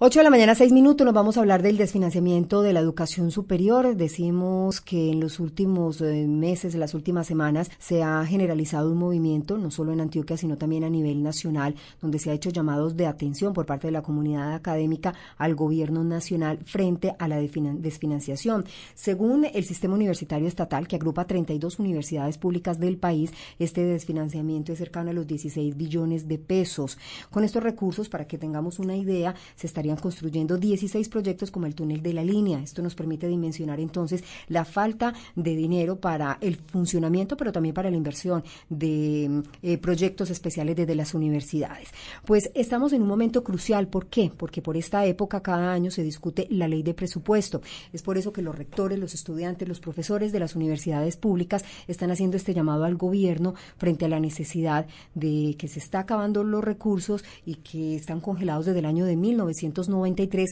8 de la mañana, 6 minutos, nos vamos a hablar del desfinanciamiento de la educación superior. Decimos que en los últimos meses, las últimas semanas, se ha generalizado un movimiento, no solo en Antioquia, sino también a nivel nacional, donde se ha hecho llamados de atención por parte de la comunidad académica al gobierno nacional frente a la desfinanciación. Según el sistema universitario estatal, que agrupa 32 universidades públicas del país, este desfinanciamiento es cercano a los 16 billones de pesos. Con estos recursos, para que tengamos una idea, se estarían construyendo 16 proyectos como el túnel de la línea. Esto nos permite dimensionar entonces la falta de dinero para el funcionamiento, pero también para la inversión de proyectos especiales desde las universidades. Pues estamos en un momento crucial. ¿Por qué? Porque por esta época cada año se discute la ley de presupuesto. Es por eso que los rectores, los estudiantes, los profesores de las universidades públicas están haciendo este llamado al gobierno frente a la necesidad de que se está acabando los recursos y que están congelados desde el año de 1993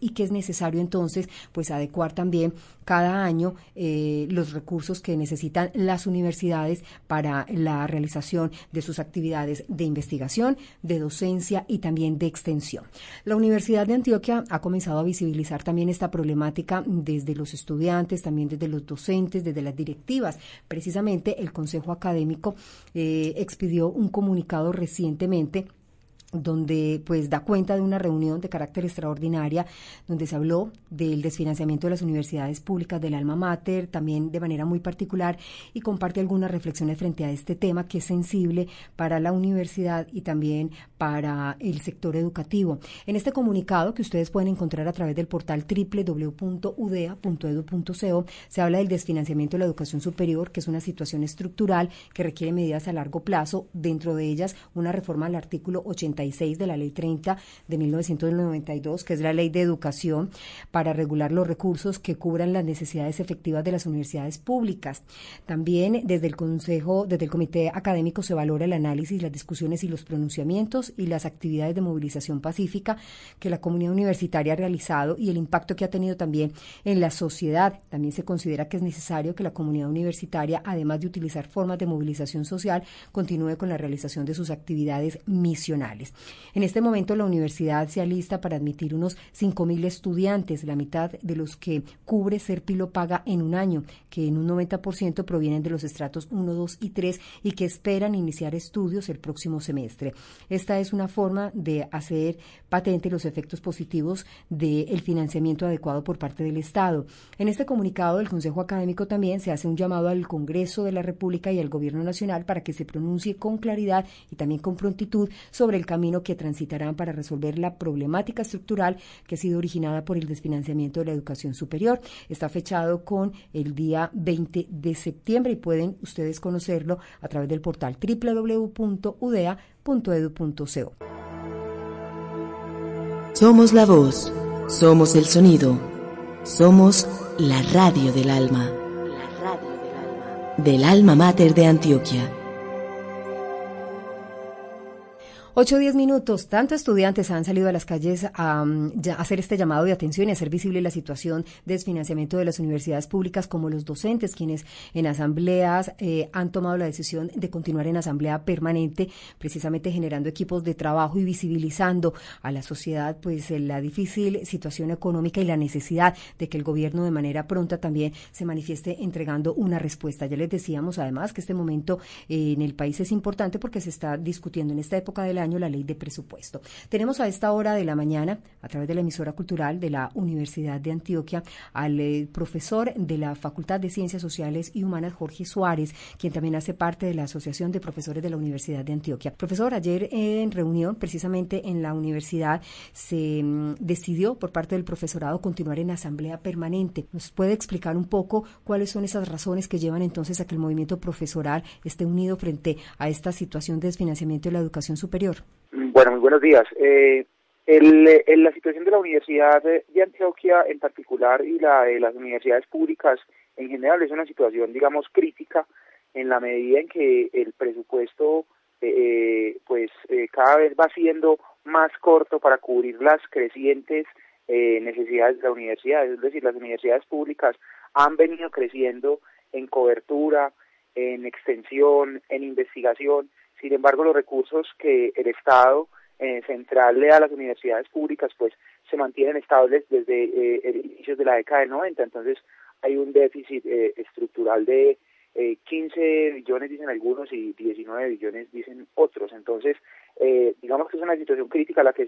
y que es necesario entonces pues adecuar también cada año los recursos que necesitan las universidades para la realización de sus actividades de investigación, de docencia y también de extensión. La Universidad de Antioquia ha comenzado a visibilizar también esta problemática desde los estudiantes, también desde los docentes, desde las directivas. Precisamente el Consejo Académico expidió un comunicado recientemente donde pues da cuenta de una reunión de carácter extraordinaria donde se habló del desfinanciamiento de las universidades públicas del alma mater, también de manera muy particular, y comparte algunas reflexiones frente a este tema que es sensible para la universidad y también para el sector educativo. En este comunicado, que ustedes pueden encontrar a través del portal www.udea.edu.co, se habla del desfinanciamiento de la educación superior, que es una situación estructural que requiere medidas a largo plazo, dentro de ellas una reforma al artículo 86 de la Ley 30 de 1992, que es la Ley de Educación, para regular los recursos que cubran las necesidades efectivas de las universidades públicas. También desde el Comité Académico se valora el análisis, las discusiones y los pronunciamientos y las actividades de movilización pacífica que la comunidad universitaria ha realizado y el impacto que ha tenido también en la sociedad. También se considera que es necesario que la comunidad universitaria, además de utilizar formas de movilización social, continúe con la realización de sus actividades misionales. En este momento la universidad se alista para admitir unos 5.000 estudiantes, la mitad de los que cubre Serpilo Paga en un año, que en un 90% provienen de los estratos 1, 2 y 3 y que esperan iniciar estudios el próximo semestre. Esta es una forma de hacer patente los efectos positivos del financiamiento adecuado por parte del Estado. En este comunicado del Consejo Académico también se hace un llamado al Congreso de la República y al Gobierno Nacional para que se pronuncie con claridad y también con prontitud sobre el camino que transitarán para resolver la problemática estructural que ha sido originada por el desfinanciamiento de la educación superior. Está fechado con el día 20 de septiembre y pueden ustedes conocerlo a través del portal www.udea.edu.co. Somos la voz, somos el sonido, somos la radio del alma, del alma mater de Antioquia. 8:10. Tanto estudiantes han salido a las calles a hacer este llamado de atención y a hacer visible la situación de desfinanciamiento de las universidades públicas, como los docentes, quienes en asambleas han tomado la decisión de continuar en asamblea permanente, precisamente generando equipos de trabajo y visibilizando a la sociedad pues la difícil situación económica y la necesidad de que el gobierno de manera pronta también se manifieste entregando una respuesta. Ya les decíamos además que este momento en el país es importante porque se está discutiendo en esta época del año la ley de presupuesto. Tenemos a esta hora de la mañana, a través de la emisora cultural de la Universidad de Antioquia, al profesor de la Facultad de Ciencias Sociales y Humanas, Jorge Suárez, quien también hace parte de la Asociación de Profesores de la Universidad de Antioquia. Profesor, ayer en reunión, precisamente en la universidad, se decidió por parte del profesorado continuar en asamblea permanente. ¿Nos puede explicar un poco cuáles son esas razones que llevan entonces a que el movimiento profesoral esté unido frente a esta situación de desfinanciamiento de la educación superior? Bueno, muy buenos días. La situación de la Universidad de Antioquia en particular y la de las universidades públicas en general es una situación, digamos, crítica en la medida en que el presupuesto cada vez va siendo más corto para cubrir las crecientes necesidades de la universidad. Es decir, las universidades públicas han venido creciendo en cobertura, en extensión, en investigación. Sin embargo, los recursos que el Estado central a las universidades públicas pues se mantienen estables desde inicios de la década del 90, entonces hay un déficit estructural de 15 billones dicen algunos y 19 billones dicen otros. Entonces digamos que es una situación crítica en la que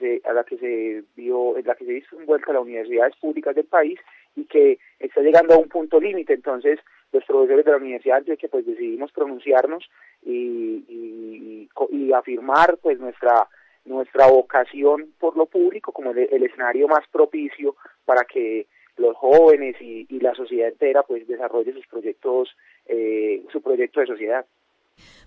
se visto envuelta las universidades públicas del país y que está llegando a un punto límite. Entonces los profesores de la Universidad de Antioquia pues decidimos pronunciarnos y afirmar pues nuestra vocación por lo público como el escenario más propicio para que los jóvenes y la sociedad entera pues desarrolle sus proyectos, su proyecto de sociedad.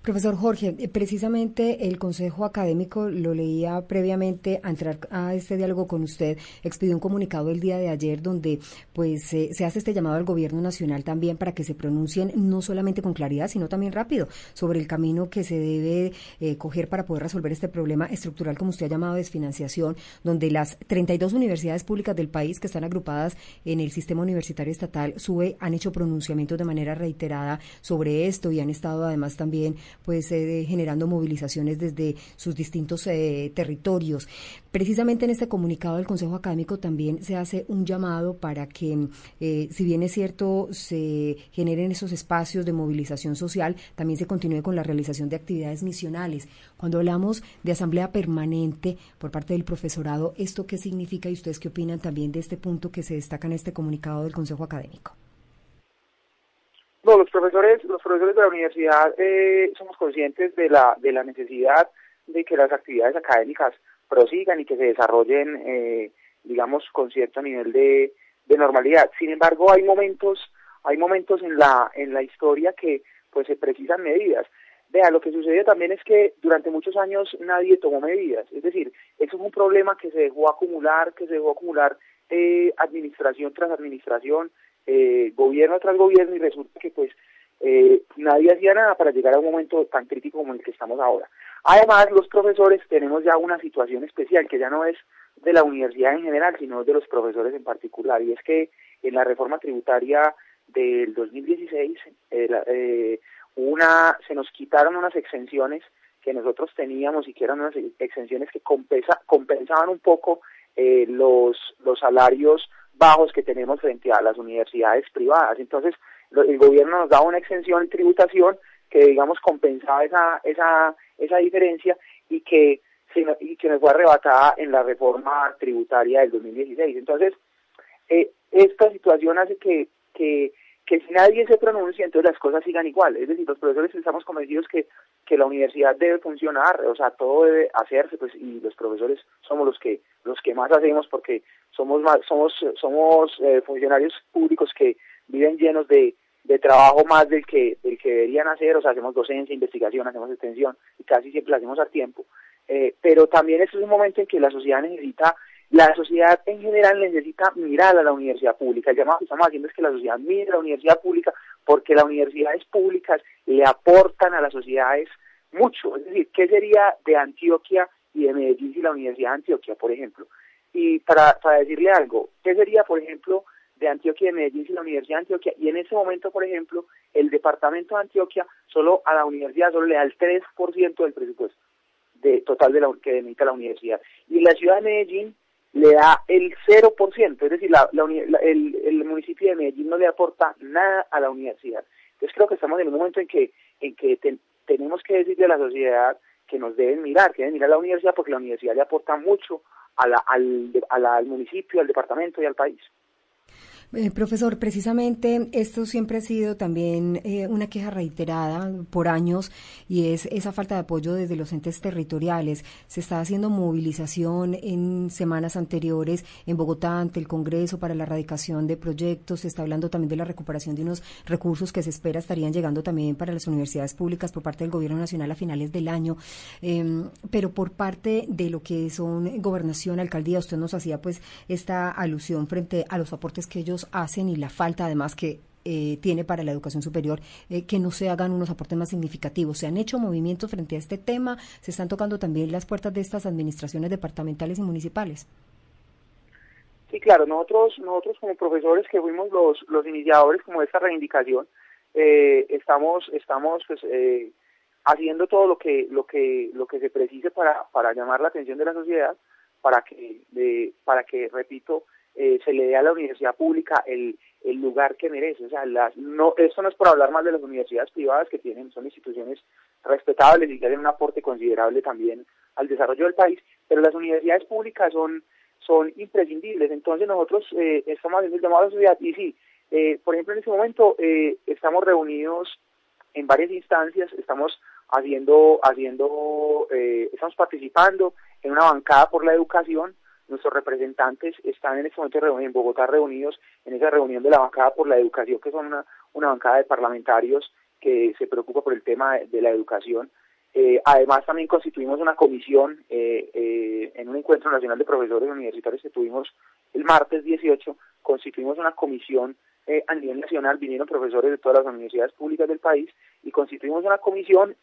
Profesor Jorge, precisamente el Consejo Académico, lo leía previamente a entrar a este diálogo con usted, expidió un comunicado el día de ayer donde pues se hace este llamado al gobierno nacional también para que se pronuncien no solamente con claridad, sino también rápido sobre el camino que se debe coger para poder resolver este problema estructural, como usted ha llamado, desfinanciación, donde las 32 universidades públicas del país que están agrupadas en el sistema universitario estatal, SUBE, han hecho pronunciamientos de manera reiterada sobre esto y han estado además también pues generando movilizaciones desde sus distintos territorios. Precisamente en este comunicado del Consejo Académico también se hace un llamado para que, si bien es cierto, se generen esos espacios de movilización social, también se continúe con la realización de actividades misionales. Cuando hablamos de asamblea permanente por parte del profesorado, ¿esto qué significa y ustedes qué opinan también de este punto que se destaca en este comunicado del Consejo Académico? No, los profesores de la universidad somos conscientes de la necesidad de que las actividades académicas prosigan y que se desarrollen, digamos, con cierto nivel de normalidad. Sin embargo, hay momentos en la historia que pues se precisan medidas. Vea, lo que sucede también es que durante muchos años nadie tomó medidas. Es decir, eso es un problema que se dejó acumular, administración tras administración, gobierno tras gobierno, y resulta que pues nadie hacía nada para llegar a un momento tan crítico como el que estamos ahora. Además, los profesores tenemos ya una situación especial que ya no es de la universidad en general, sino de los profesores en particular, y es que en la reforma tributaria del 2016 se nos quitaron unas exenciones que nosotros teníamos y que eran unas exenciones que compensaban un poco los salarios bajos que tenemos frente a las universidades privadas. Entonces, el gobierno nos daba una exención en tributación que, digamos, compensaba esa diferencia y que nos fue arrebatada en la reforma tributaria del 2016. Entonces, esta situación hace que si nadie se pronuncia, entonces las cosas sigan igual. Es decir, los profesores estamos convencidos que la universidad debe funcionar, o sea, todo debe hacerse, pues, y los profesores somos los que más hacemos porque somos funcionarios públicos que viven llenos de trabajo más del que deberían hacer. O sea, hacemos docencia, investigación, hacemos extensión y casi siempre la hacemos a tiempo. Pero también este es un momento en que la sociedad en general necesita mirar a la universidad pública. El llamado que estamos haciendo es que la sociedad mire a la universidad pública, porque las universidades públicas le aportan a las sociedades mucho. Es decir, ¿qué sería de Antioquia y de Medellín si la Universidad de Antioquia, por ejemplo? Y para decirle algo, ¿qué sería, por ejemplo, de Antioquia y de Medellín sin la Universidad de Antioquia? Y en ese momento, por ejemplo, el departamento de Antioquia a la universidad solo le da el 3% del presupuesto total que necesita la universidad. Y la ciudad de Medellín le da el 0%, es decir, el municipio de Medellín no le aporta nada a la universidad. Entonces creo que estamos en un momento en que tenemos que decirle a la sociedad que nos deben mirar a la universidad, porque la universidad le aporta mucho al municipio, al departamento y al país. Profesor, precisamente esto siempre ha sido también una queja reiterada por años, y es esa falta de apoyo desde los entes territoriales. Se está haciendo movilización en semanas anteriores en Bogotá ante el Congreso para la erradicación de proyectos. Se está hablando también de la recuperación de unos recursos que se espera estarían llegando también para las universidades públicas por parte del Gobierno Nacional a finales del año. Pero por parte de lo que son gobernación, alcaldía, usted nos hacía pues esta alusión frente a los aportes que ellos hacen y la falta además que tiene para la educación superior, que no se hagan unos aportes más significativos. ¿Se han hecho movimientos frente a este tema? ¿Se están tocando también las puertas de estas administraciones departamentales y municipales? Sí, claro, nosotros como profesores que fuimos los iniciadores como de esta reivindicación, estamos pues haciendo todo lo que se precise para llamar la atención de la sociedad, para que repito, se le dé a la universidad pública el lugar que merece. O sea, esto no es por hablar mal de las universidades privadas, que son instituciones respetables y que hacen un aporte considerable también al desarrollo del país, pero las universidades públicas son imprescindibles. Entonces nosotros estamos haciendo el llamado a la sociedad y sí, por ejemplo, en este momento estamos reunidos en varias instancias, estamos participando en una bancada por la educación. Nuestros representantes están en este momento en Bogotá reunidos en esa reunión de la bancada por la educación, que son una bancada de parlamentarios que se preocupa por el tema de la educación. Además, también constituimos una comisión en un encuentro nacional de profesores universitarios que tuvimos el martes 18, constituimos una comisión a nivel nacional, vinieron profesores de todas las universidades públicas del país y constituimos una comisión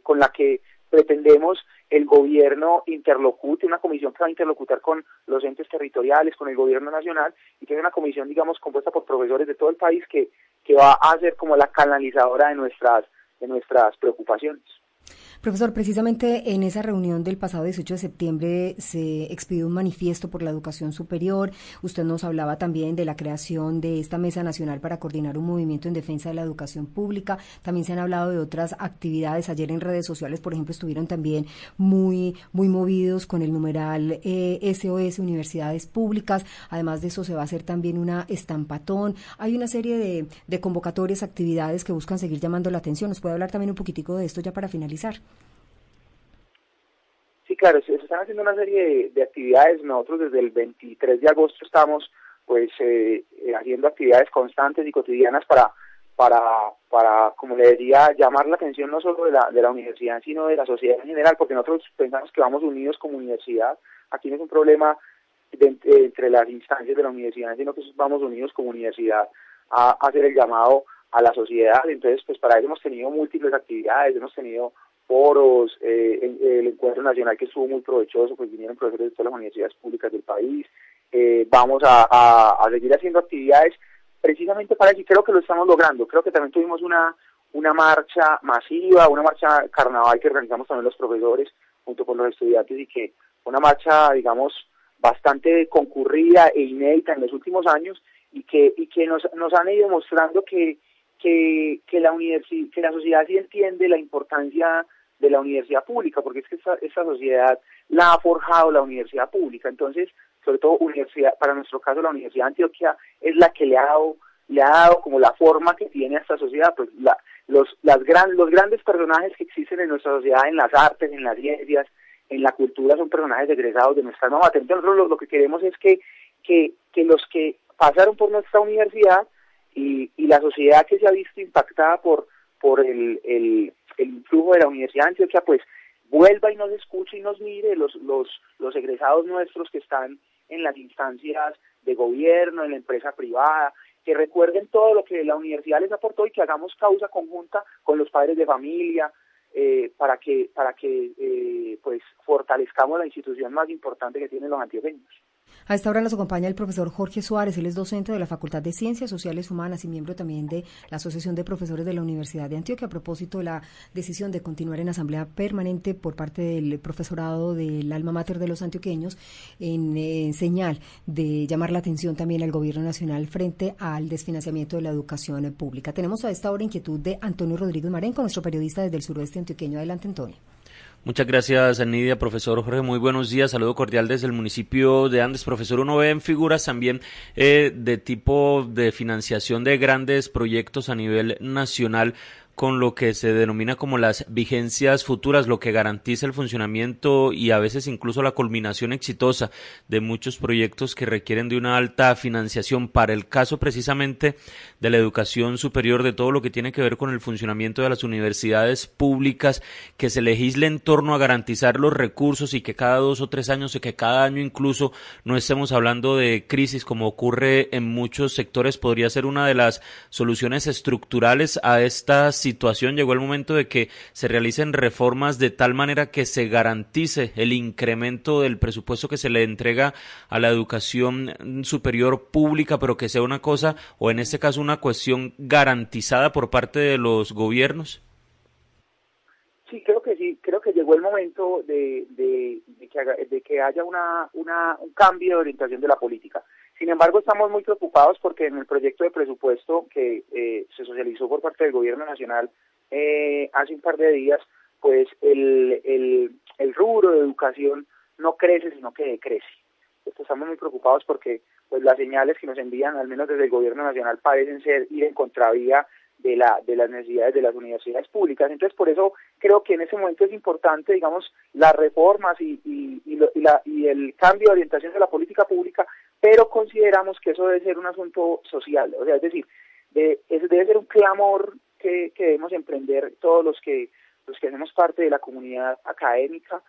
con la que pretendemos el gobierno interlocute, una comisión que va a interlocutar con los entes territoriales, con el gobierno nacional, y que es una comisión, digamos, compuesta por profesores de todo el país que va a ser como la canalizadora de nuestras preocupaciones. Profesor, precisamente en esa reunión del pasado 18 de septiembre se expidió un manifiesto por la educación superior. Usted nos hablaba también de la creación de esta Mesa Nacional para coordinar un movimiento en defensa de la educación pública. También se han hablado de otras actividades. Ayer en redes sociales, por ejemplo, estuvieron también muy movidos con el numeral SOS Universidades Públicas. Además de eso, se va a hacer también una estampatón. Hay una serie de convocatorias, actividades que buscan seguir llamando la atención. ¿Nos puede hablar también un poquitico de esto ya para finalizar? Sí, claro, se están haciendo una serie de actividades. Nosotros desde el 23 de agosto estamos haciendo actividades constantes y cotidianas para, como le decía, llamar la atención no solo de la universidad, sino de la sociedad en general, porque nosotros pensamos que vamos unidos como universidad. Aquí no es un problema entre las instancias de la universidad, sino que vamos unidos como universidad a hacer el llamado a la sociedad. Entonces, pues para eso hemos tenido múltiples actividades, hemos tenido foros, el encuentro nacional que estuvo muy provechoso, pues vinieron profesores de todas las universidades públicas del país. Vamos a seguir haciendo actividades precisamente para eso, y creo que lo estamos logrando. Creo que también tuvimos una marcha masiva, una marcha carnaval que organizamos también los profesores junto con los estudiantes, y que una marcha, digamos, bastante concurrida e inédita en los últimos años, y que nos han ido mostrando que la sociedad sí entiende la importancia de la universidad pública, porque es que esta sociedad la ha forjado la universidad pública. Entonces, sobre todo para nuestro caso, la Universidad de Antioquia es la que le ha dado como la forma que tiene a esta sociedad. Pues los grandes personajes que existen en nuestra sociedad, en las artes, en las ciencias, en la cultura, son personajes egresados de nuestra alma mater. Nosotros lo que queremos es que los que pasaron por nuestra universidad y la sociedad que se ha visto impactada por el influjo de la Universidad de Antioquia, pues vuelva y nos escuche y nos mire, los egresados nuestros que están en las instancias de gobierno, en la empresa privada, que recuerden todo lo que la universidad les aportó y que hagamos causa conjunta con los padres de familia, para que pues fortalezcamos la institución más importante que tienen los antioqueños. A esta hora nos acompaña el profesor Jorge Suárez. Él es docente de la Facultad de Ciencias Sociales Humanas y miembro también de la Asociación de Profesores de la Universidad de Antioquia, a propósito de la decisión de continuar en asamblea permanente por parte del profesorado del alma mater de los antioqueños, en señal de llamar la atención también al gobierno nacional frente al desfinanciamiento de la educación pública. Tenemos a esta hora inquietud de Antonio Rodríguez Marenco, nuestro periodista desde el suroeste antioqueño. Adelante, Antonio. Muchas gracias, Nidia. Profesor Jorge, muy buenos días. Saludo cordial desde el municipio de Andes. Profesor, uno ve en figuras también de tipo de financiación de grandes proyectos a nivel nacional, con lo que se denomina como las vigencias futuras, lo que garantiza el funcionamiento y a veces incluso la culminación exitosa de muchos proyectos que requieren de una alta financiación. Para el caso precisamente de la educación superior, de todo lo que tiene que ver con el funcionamiento de las universidades públicas, que se legisle en torno a garantizar los recursos y que cada 2 o 3 años, o que cada año incluso no estemos hablando de crisis como ocurre en muchos sectores, podría ser una de las soluciones estructurales a esta situación. Llegó el momento de que se realicen reformas de tal manera que se garantice el incremento del presupuesto que se le entrega a la educación superior pública, pero que sea una cosa, o en este caso una cuestión garantizada por parte de los gobiernos. sí, creo que llegó el momento de que haya un cambio de orientación de la política. Sin embargo, estamos muy preocupados porque en el proyecto de presupuesto que se socializó por parte del Gobierno Nacional hace un par de días, pues el rubro de educación no crece, sino que decrece. Estamos muy preocupados porque pues las señales que nos envían, al menos desde el Gobierno Nacional, parecen ir en contravía de las necesidades de las universidades públicas. Entonces, por eso creo que en ese momento es importante, digamos, las reformas y el cambio de orientación de la política pública, pero consideramos que eso debe ser un asunto social, o sea, es decir, debe ser un clamor que debemos emprender todos los que hacemos parte de la comunidad académica,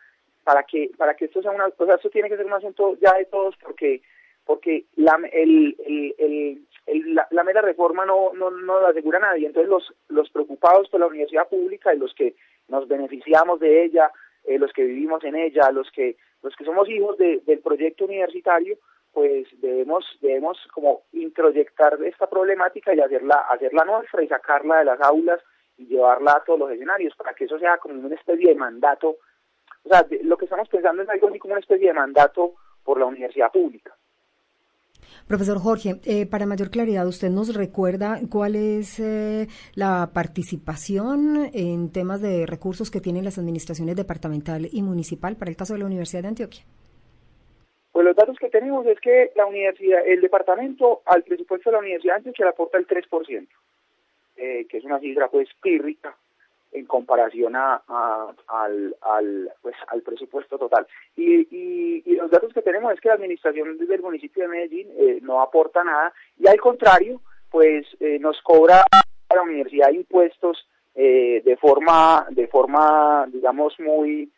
para que esto sea esto tiene que ser un asunto ya de todos, porque la mera reforma no lo asegura a nadie. Entonces los preocupados por la universidad pública y los que nos beneficiamos de ella, los que vivimos en ella, los que somos hijos del proyecto universitario, pues debemos como introyectar esta problemática y hacerla nuestra y sacarla de las aulas y llevarla a todos los escenarios para que eso sea como una especie de mandato. O sea, lo que estamos pensando es algo así como una especie de mandato por la universidad pública. Profesor Jorge, para mayor claridad, ¿usted nos recuerda cuál es la participación en temas de recursos que tienen las administraciones departamental y municipal para el caso de la Universidad de Antioquia? Pues los datos que tenemos es que el departamento al presupuesto de la Universidad de Antioquia le aporta el 3%, que es una cifra pues pírrica en comparación al presupuesto total. Y los datos que tenemos es que la administración del municipio de Medellín no aporta nada, y al contrario, pues nos cobra a la universidad impuestos de forma digamos muy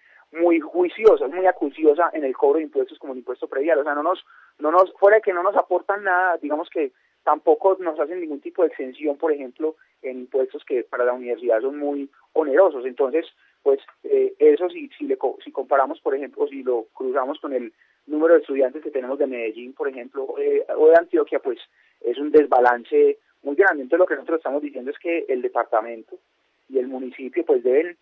juiciosa, muy acuciosa en el cobro de impuestos, como el impuesto predial. O sea, fuera de que no nos aportan nada, digamos que tampoco nos hacen ningún tipo de exención, por ejemplo, en impuestos que para la universidad son muy onerosos. Entonces, pues eso si comparamos, por ejemplo, si lo cruzamos con el número de estudiantes que tenemos de Medellín, por ejemplo, o de Antioquia, pues es un desbalance muy grande. Entonces, lo que nosotros estamos diciendo es que el departamento y el municipio pues deben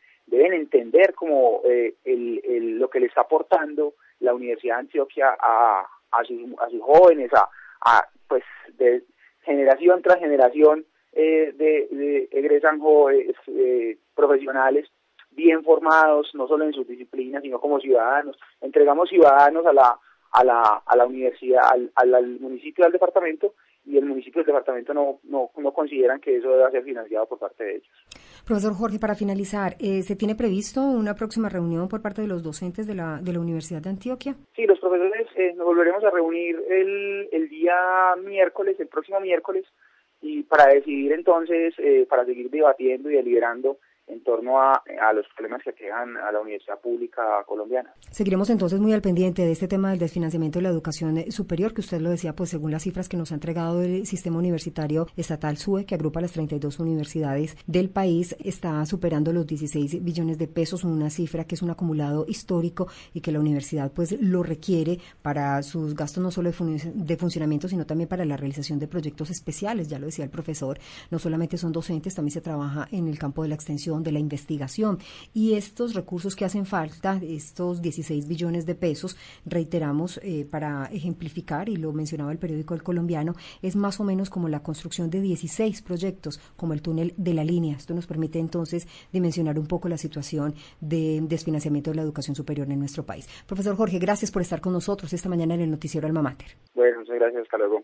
entender como lo que le está aportando la Universidad de Antioquia a sus jóvenes, pues de generación tras generación egresan profesionales bien formados, no solo en sus disciplinas, sino como ciudadanos. Entregamos ciudadanos a la universidad, al municipio y al departamento, y el municipio y el departamento no consideran que eso deba ser financiado por parte de ellos. Profesor Jorge, para finalizar, ¿se tiene previsto una próxima reunión por parte de los docentes de la Universidad de Antioquia? Sí, los profesores nos volveremos a reunir el día miércoles, el próximo miércoles, y para decidir entonces, para seguir debatiendo y deliberando en torno a los problemas que aquejan a la universidad pública colombiana. Seguiremos entonces muy al pendiente de este tema del desfinanciamiento de la educación superior, que usted lo decía, pues según las cifras que nos ha entregado el sistema universitario estatal SUE, que agrupa las 32 universidades del país, está superando los 16 billones de pesos, una cifra que es un acumulado histórico y que la universidad pues lo requiere para sus gastos no solo de funcionamiento, sino también para la realización de proyectos especiales. Ya lo decía el profesor, no solamente son docentes, también se trabaja en el campo de la extensión, de la investigación, y estos recursos que hacen falta, estos 16 billones de pesos, reiteramos, para ejemplificar, y lo mencionaba el periódico El Colombiano, es más o menos como la construcción de 16 proyectos, como el túnel de la línea. Esto nos permite entonces dimensionar un poco la situación de desfinanciamiento de la educación superior en nuestro país. Profesor Jorge, gracias por estar con nosotros esta mañana en el noticiero Alma Mater. Bueno, muchas gracias, hasta luego.